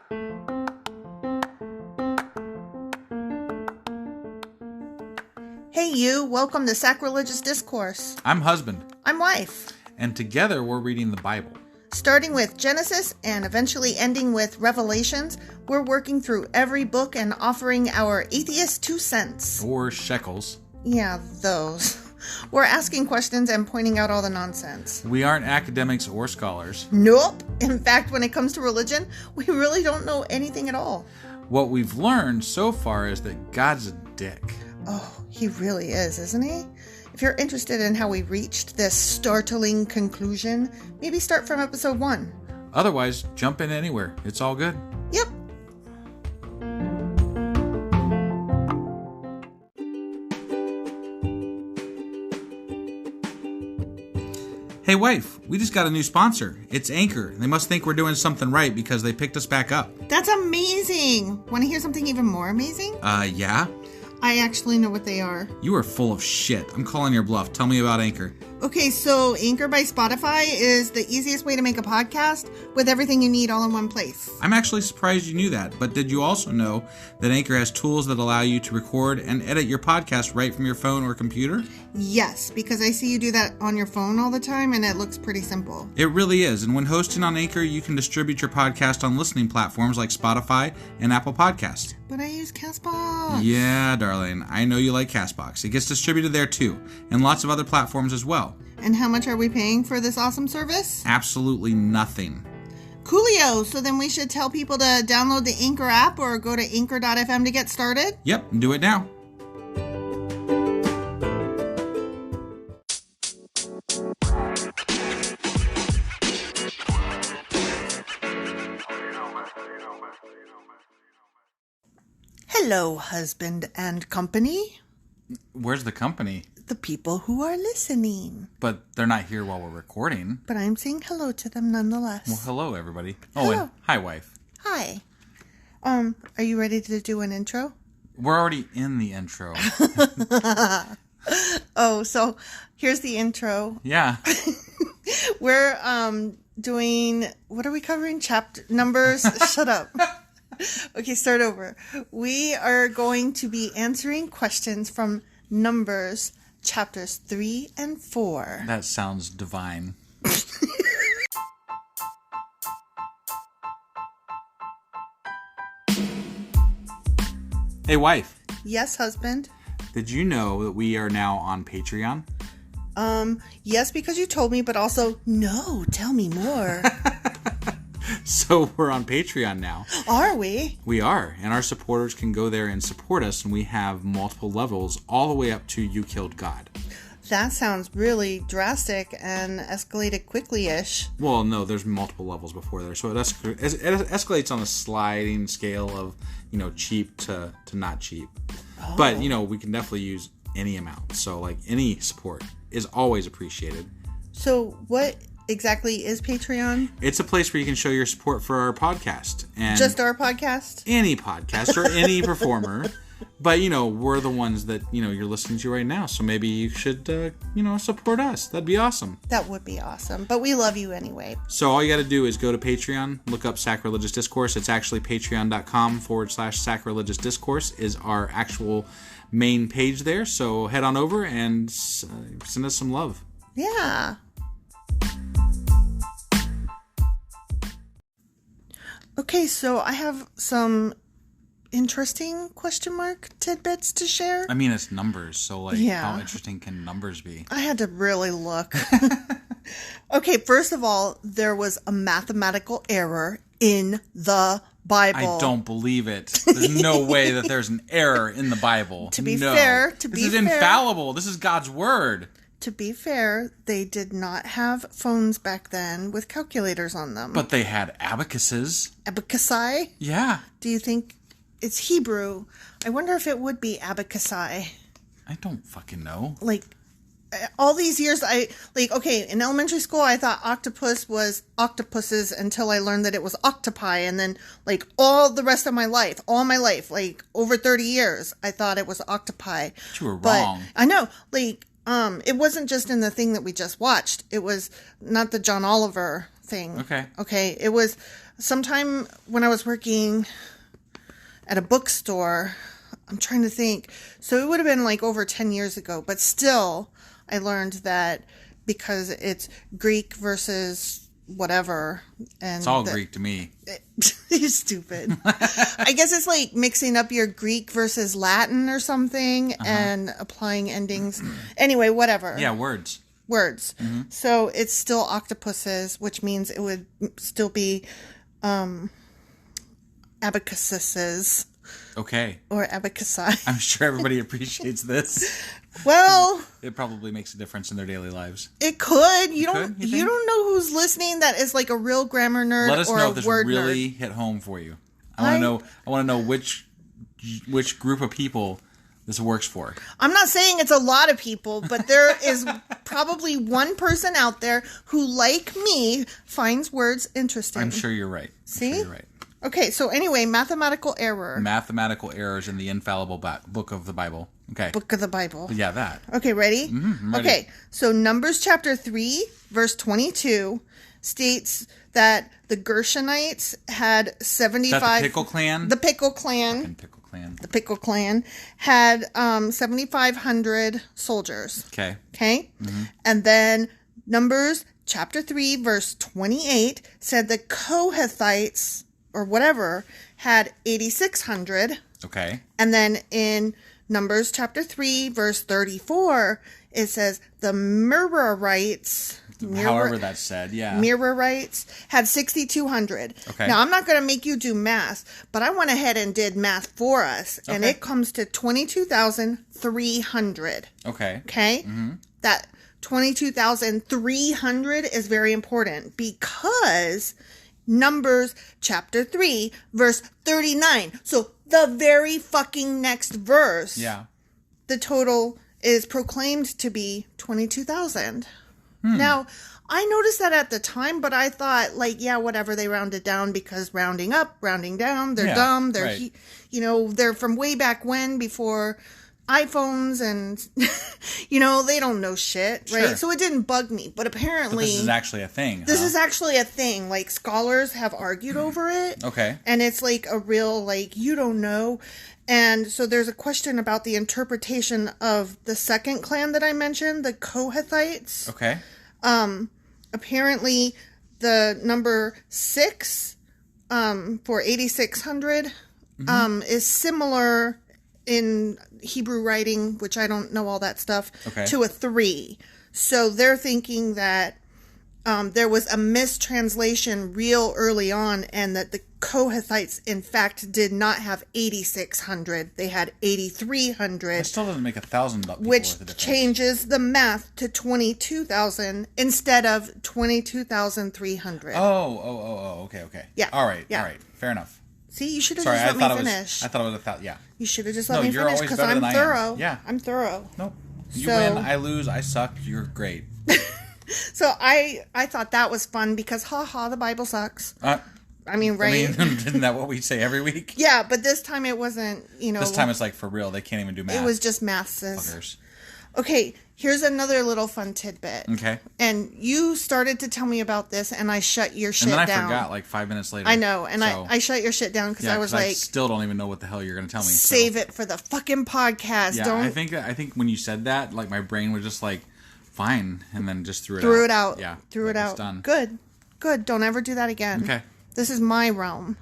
Hey you, welcome to Sacrilegious Discourse. I'm husband. I'm wife. And together we're reading the Bible. Starting with Genesis and eventually ending with Revelations, we're working through every book and offering our atheist 2 cents. Or shekels. Yeah, those. We're asking questions and pointing out all the nonsense. We aren't academics or scholars. Nope. In fact, when it comes to religion, we really don't know anything at all. What we've learned so far is that God's a dick. Oh, he really is, isn't he? If you're interested in how we reached this startling conclusion, maybe start from episode 1. Otherwise, jump in anywhere. It's all good. Yep. Hey wife, we just got a new sponsor. It's Anchor. They must think we're doing something right because they picked us back up. That's amazing. Want to hear something even more amazing? Yeah? I actually know what they are. You are full of shit. I'm calling your bluff. Tell me about Anchor. Okay, so Anchor by Spotify is the easiest way to make a podcast with everything you need all in one place. I'm actually surprised you knew that, but did you also know that Anchor has tools that allow you to record and edit your podcast right from your phone or computer? Yes, because I see you do that on your phone all the time and it looks pretty simple. It really is, and when hosting on Anchor, you can distribute your podcast on listening platforms like Spotify and Apple Podcasts. But I use CastBox. Yeah, darling, I know you like CastBox. It gets distributed there too, and lots of other platforms as well. And how much are we paying for this awesome service? Absolutely nothing. Coolio! So then we should tell people to download the Anchor app or go to anchor.fm to get started? Yep, do it now. Hello, husband and company. Where's the company? The people who are listening. But they're not here while we're recording. But I'm saying hello to them nonetheless. Well, hello, everybody. Hello. Oh, and hi, wife. Hi. Are you ready to do an intro? We're already in the intro. Oh, so here's the intro. Yeah. We're doing, what are we covering? Chapter numbers? Shut up. Okay, start over. We are going to be answering questions from Numbers chapters 3 and 4. That sounds divine. Hey, wife. Yes, husband. Did you know that we are now on Patreon? Yes, because you told me, but also, no, tell me more. So we're on Patreon now. Are we? We are, and our supporters can go there and support us, and we have multiple levels all the way up to You Killed God. That sounds really drastic and escalated quickly-ish. Well, no, there's multiple levels before there, so it escalates on a sliding scale of, cheap to not cheap. Oh. But, we can definitely use any amount, so, any support is always appreciated. So, what exactly is Patreon? It's a place where you can show your support for our podcast. And just our podcast? Any podcast or any performer. But, we're the ones that, you're listening to right now. So maybe you should, support us. That'd be awesome. That would be awesome. But we love you anyway. So all you got to do is go to Patreon, look up Sacrilegious Discourse. It's actually patreon.com/sacrilegious discourse is our actual main page there. So head on over and send us some love. Yeah. Okay, so I have some interesting question mark tidbits to share. I mean, it's numbers, so how interesting can numbers be? I had to really look. Okay, first of all, there was a mathematical error in the Bible. I don't believe it. There's no way that there's an error in the Bible. To be fair, this is infallible. This is God's word. To be fair, they did not have phones back then with calculators on them. But they had abacuses. Abacusai? Yeah. Do you think it's Hebrew? I wonder if it would be abacusai. I don't fucking know. All these years, in elementary school, I thought octopus was octopuses until I learned that it was octopi. And then, all the rest of my life, over 30 years, I thought it was octopi. But you were wrong. I know, it wasn't just in the thing that we just watched. It was not the John Oliver thing. Okay. Okay. It was sometime when I was working at a bookstore. I'm trying to think. So it would have been like over 10 years ago, but still I learned that because it's Greek versus whatever. And It's all Greek to me. You're stupid. I guess it's like mixing up your Greek versus Latin or something and applying endings. Anyway, whatever. Yeah, words. Mm-hmm. So it's still octopuses, which means it would still be abacuses. Okay. Or abacusi. I'm sure everybody appreciates this. Well, it probably makes a difference in their daily lives. It could. You think? don't know who's listening that is like a real grammar nerd Let us or know a if this word really nerd. hit home for you. I want to know which group of people this works for. I'm not saying it's a lot of people, but there is probably one person out there who, like me, finds words interesting. I'm sure you're right. See? I'm sure you're right. Okay, so anyway, mathematical error. Mathematical errors in the infallible book of the Bible. Okay. Book of the Bible. Yeah, that. Okay, ready? I'm ready. Okay, so Numbers chapter 3, verse 22 states that the Gershonites had 75... Is that the Pickle Clan? The Pickle Clan. Fucking Pickle Clan. The Pickle Clan had 7,500 soldiers. Okay. Okay? Mm-hmm. And then Numbers chapter 3, verse 28 said the Kohathites, or whatever, had 8,600. Okay. And then in Numbers chapter 3, verse 34, it says the Merarites... However that's said, yeah. Merarites had 6,200. Okay. Now, I'm not going to make you do math, but I went ahead and did math for us, and it comes to 22,300. Okay. Okay? Mm-hmm. That 22,300 is very important because Numbers chapter 3, verse 39. So, the very fucking next verse. Yeah. The total is proclaimed to be 22,000. Now, I noticed that at the time, but I thought, like, yeah, whatever, they rounded down because rounding up, rounding down, they're dumb. They're, right. They're from way back when, before iPhones, and, they don't know shit, right? Sure. So it didn't bug me, but apparently... But this is actually a thing, This is actually a thing. Like, scholars have argued over it. Okay. And it's like a real, like, you don't know. And so there's a question about the interpretation of the second clan that I mentioned, the Kohathites. Okay. Apparently the number 6 for 8,600 is similar in Hebrew writing, which I don't know all that stuff, to a 3. So they're thinking that there was a mistranslation real early on, and that the Kohathites, in fact, did not have 8,600. They had 8,300. It still doesn't make 1,000 people which worth of difference. changes the math to 22,000 instead of 22,300. Oh, okay. Yeah. All right. Fair enough. See, you should have Sorry, just let me finish. I thought it was 1,000. Yeah. You should have just let No, me you're finish always because better I'm than I am. thorough. Yeah. I'm thorough. Nope. You So- win, I lose, I suck, you're great. So I thought that was fun because, the Bible sucks. I mean, right? Isn't that what we say every week? Yeah, but this time it wasn't, This time it's like for real. They can't even do math. It was just maths. Fuckers. Okay, here's another little fun tidbit. Okay. And you started to tell me about this, and I shut your shit down. And then I forgot like 5 minutes later. I know, and I shut your shit down because I was like, I still don't even know what the hell you're going to tell me. Save it for the fucking podcast. Yeah, Don't I think when you said that, like my brain was just like, fine, and then just threw it out. Yeah, threw it out. It's done. Good. Don't ever do that again. Okay. This is my realm.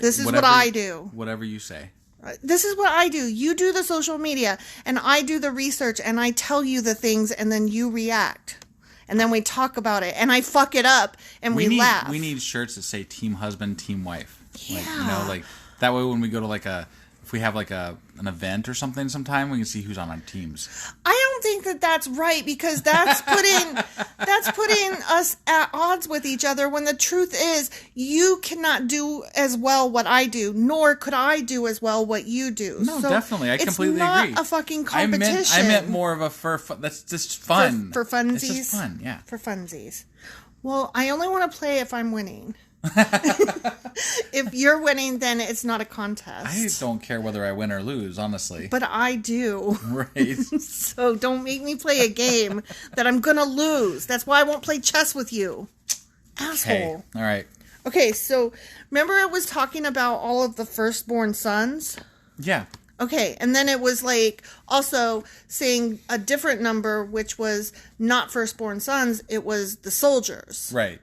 This is what I do. Whatever you say. This is what I do. You do the social media, and I do the research, and I tell you the things, and then you react. And then we talk about it, and I fuck it up, and we laugh. We need shirts that say Team Husband, Team Wife. Yeah. Like that way when we go to if we have like an event or something sometime, we can see who's on our teams. I don't think that that's right, because that's putting us at odds with each other, when the truth is you cannot do as well what I do, nor could I do as well what you do. No, so definitely. I completely agree. It's not a fucking competition. I meant more of a that's just fun. For funsies. It's just fun, yeah. For funsies. Well, I only want to play if I'm winning. If you're winning, then it's not a contest. I don't care whether I win or lose, honestly. But I do. Right. So don't make me play a game that I'm going to lose. That's why I won't play chess with you. Asshole. All right. Okay, so remember it was talking about all of the firstborn sons? Yeah. Okay, and then it was like also saying a different number, which was not firstborn sons, it was the soldiers. Right.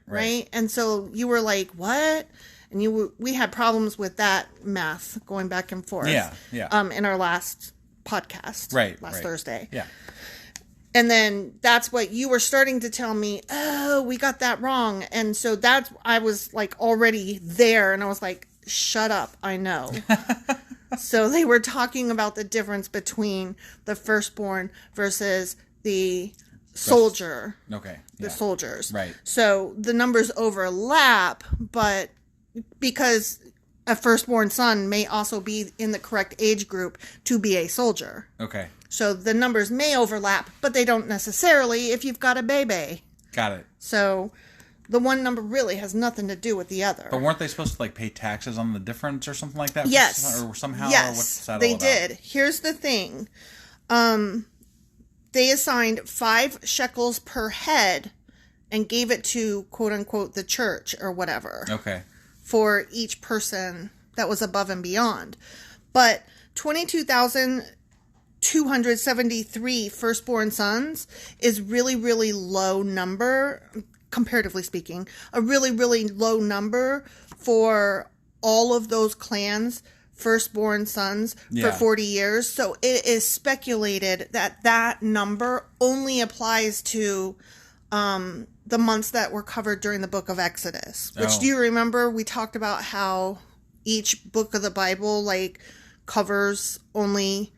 And so you were like, what? And we had problems with that math going back and forth. Yeah. In our last podcast. Last Thursday. Yeah. And then that's what you were starting to tell me, oh, we got that wrong. And so I was like already there and I was like, shut up, I know. So they were talking about the difference between the firstborn versus the soldier. Okay. The soldiers. Right. So the numbers overlap, but because a firstborn son may also be in the correct age group to be a soldier. Okay. So the numbers may overlap, but they don't necessarily if you've got a baby. Got it. So the one number really has nothing to do with the other. But weren't they supposed to like pay taxes on the difference or something like that? Yes. Or somehow? Yes, or what's that they all about? did. Here's the thing. They assigned 5 shekels per head and gave it to, quote unquote, the church or whatever. Okay. For each person that was above and beyond. But 22,273 firstborn sons is really, really low number, comparatively speaking. A really, really low number for all of those clans' firstborn sons for 40 years. So it is speculated that that number only applies to the months that were covered during the book of Exodus. Which, do you remember we talked about how each book of the Bible like covers only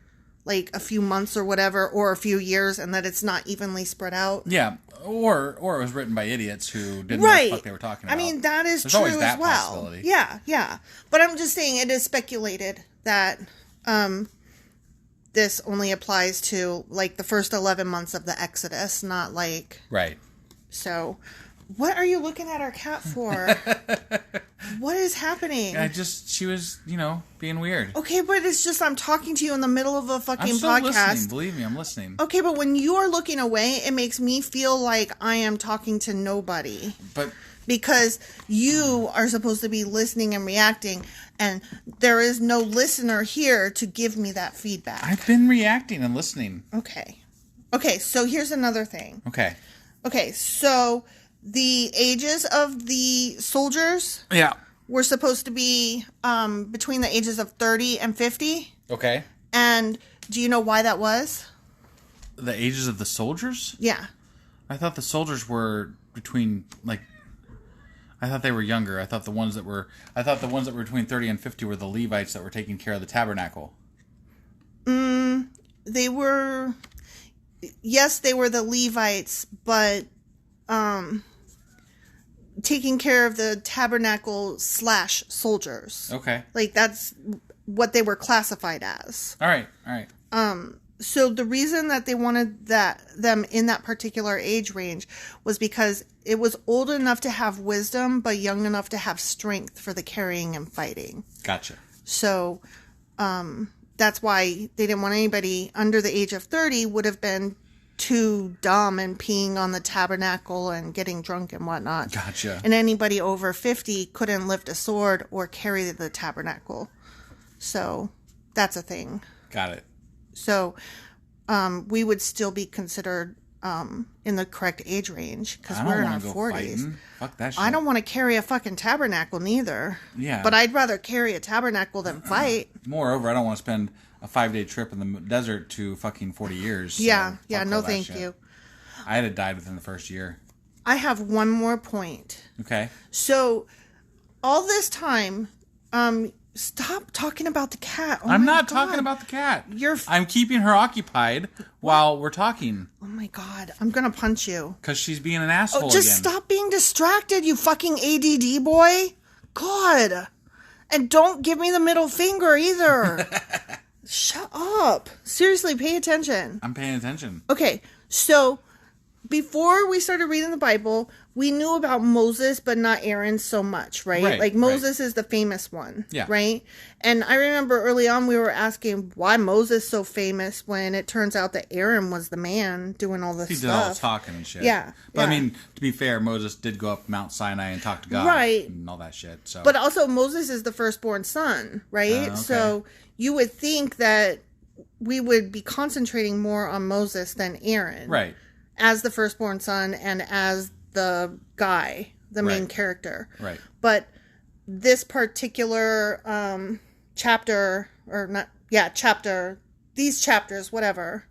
like a few months or whatever, or a few years, and that it's not evenly spread out? Yeah. Or it was written by idiots who didn't know what the fuck they were talking about. I mean, that is There's true always that as well. possibility. Yeah. But I'm just saying it is speculated that this only applies to like the first 11 months of the Exodus, not like... Right. So, what are you looking at our cat for? What is happening? She was, being weird. Okay, but it's just I'm talking to you in the middle of a fucking I'm still podcast. Listening. Believe me, I'm listening. Okay, but when you are looking away, it makes me feel like I am talking to nobody. But because you are supposed to be listening and reacting, and there is no listener here to give me that feedback. I've been reacting and listening. Okay, so here's another thing. Okay, so the ages of the soldiers were supposed to be between the ages of 30 and 50. Okay. And do you know why that was? The ages of the soldiers? Yeah. I thought the soldiers were between, I thought they were younger. I thought the ones that were between 30 and 50 were the Levites that were taking care of the tabernacle. They were... Yes, they were the Levites, but taking care of the tabernacle / soldiers. Okay. Like, that's what they were classified as. All right. So the reason that they wanted them in that particular age range was because it was old enough to have wisdom, but young enough to have strength for the carrying and fighting. Gotcha. So, that's why they didn't want anybody under the age of 30 would have been too dumb and peeing on the tabernacle and getting drunk and whatnot. Gotcha. And anybody over 50 couldn't lift a sword or carry the tabernacle. So that's a thing. Got it. So we would still be considered in the correct age range because we're in our 40s. Fighting. Fuck that shit. I don't want to carry a fucking tabernacle neither. Yeah. But I'd rather carry a tabernacle than fight. Moreover, I don't want to spend a 5-day trip in the desert to fucking 40 years. Yeah, no thank you. I had died within the first year. I have one more point. Okay. So, all this time, stop talking about the cat. Oh I'm not talking about the cat. I'm keeping her occupied while we're talking. Oh my God, I'm gonna punch you. Because she's being an asshole just again. Stop being distracted, you fucking ADD boy. God. And don't give me the middle finger either. Shut up. Seriously, pay attention. I'm paying attention. Okay, so before we started reading the Bible, we knew about Moses, but not Aaron so much, right? Right, Like Moses is the famous one, Yeah. right? And I remember early on we were asking why Moses so famous when it turns out that Aaron was the man doing all this He stuff. did all the talking and shit. Yeah, But yeah. I mean, to be fair, Moses did go up Mount Sinai and talk to God. Right. And all that shit. So. But also Moses is the firstborn son, right? Okay. So you would think that we would be concentrating more on Moses than Aaron. Right. As the firstborn son and as the guy, the main Right. character. Right. But this particular chapter, or not, yeah, chapter, these chapters, whatever,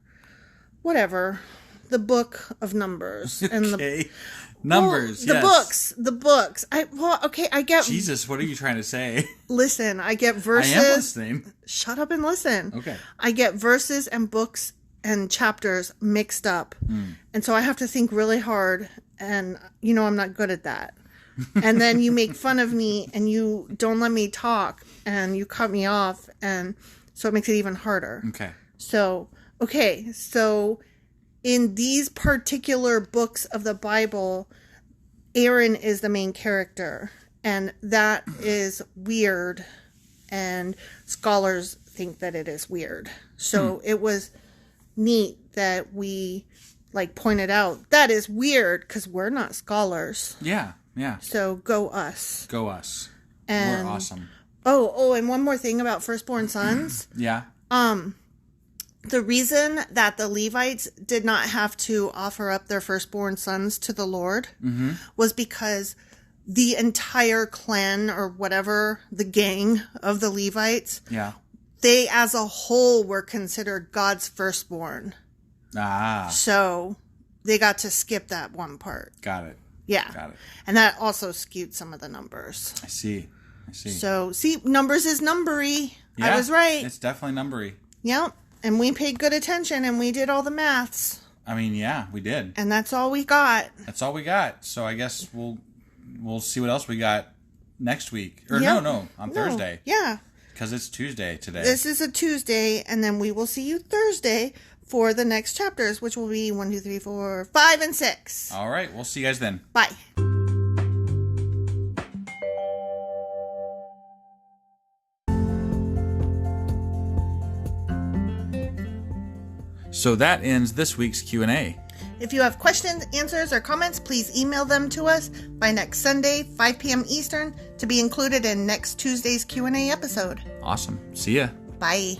the book of Numbers. And Okay. Numbers, well, yes. The books. I get, Jesus, what are you trying to say? listen, I get verses. I am listening. Shut up and listen. Okay. I get verses and books and chapters mixed up. And so I have to think really hard, and I'm not good at that. And then you make fun of me and you don't let me talk and you cut me off, and so it makes it even harder. Okay. So in these particular books of the Bible, Aaron is the main character, and that is weird, and scholars think that it is weird. So it was neat that we pointed out that is weird because we're not scholars. Yeah. Yeah. So go us. Go us. And We're awesome. Oh, and one more thing about firstborn sons. Yeah. The reason that the Levites did not have to offer up their firstborn sons to the Lord was because the entire clan, or whatever, the gang of the Levites, Yeah. they as a whole were considered God's firstborn. Ah. So they got to skip that one part. Got it. Yeah. Got it. And that also skewed some of the numbers. I see. So, see, numbers is numbery. Yeah, I was right. It's definitely numbery. Yep. And we paid good attention and we did all the maths. I mean, yeah, we did. And that's all we got. That's all we got. So I guess we'll see what else we got next week. Or Yep. on Thursday. Yeah. Because it's Tuesday today. This is a Tuesday, and then we will see you Thursday for the next chapters, which will be 1, 2, 3, 4, 5, and 6. All right. We'll see you guys then. Bye. So that ends this week's Q&A. If you have questions, answers, or comments, please email them to us by next Sunday, 5 p.m. Eastern, to be included in next Tuesday's Q&A episode. Awesome. See ya. Bye.